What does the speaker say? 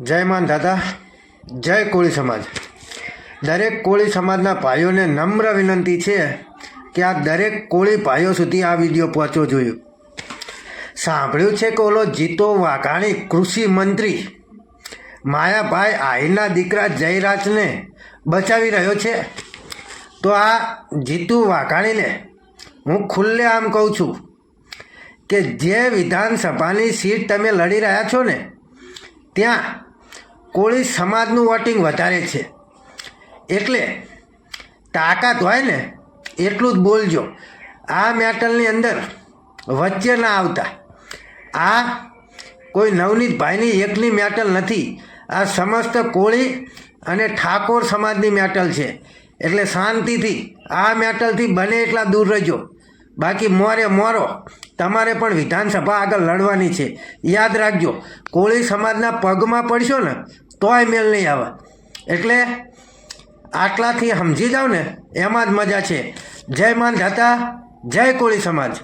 જય માન દાદા, જય કોળી સમાજ. દરેક કોળી સમાજના ભાઈઓને નમ્ર વિનંતી છે કે આ દરેક કોળી ભાઈઓ સુધી આ વિડીયો પહોંચવો જોઈએ. સાંભળ્યું છે કે ઓલો જીતો વાઘાણી કૃષિ મંત્રી માયાભાઈ આહિરના દીકરા જયરાજને બચાવી રહ્યો છે. તો આ જીતુ વાઘાણીને હું ખુલ્લે આમ કહું છું કે જે વિધાનસભાની સીટ તમે લડી રહ્યા છો ને ત્યાં કોળી સમાજનું વોટિંગ વધારે છે, એટલે તાકાત હોય ને એટલું જ બોલજો. આ મેટલની અંદર વચ્ચે ના આવતા. આ કોઈ નવનીતભાઈની એકની મેટલ નથી, આ સમસ્ત કોળી અને ઠાકોર સમાજની મેટલ છે. એટલે શાંતિથી આ મેટલથી બને એટલા દૂર રહેજો. બાકી મોરે મોરો તમારે પણ વિધાનસભા આગળ લડવાની છે. યાદ રાખજો, કોળી સમાજના પગમાં પડશો ને તોય મેલ નહીં આવે. એટલે આટલાથી સમજી જાઓ ને એમાં જ મજા છે. જય માન દાતા, જય કોળી સમાજ.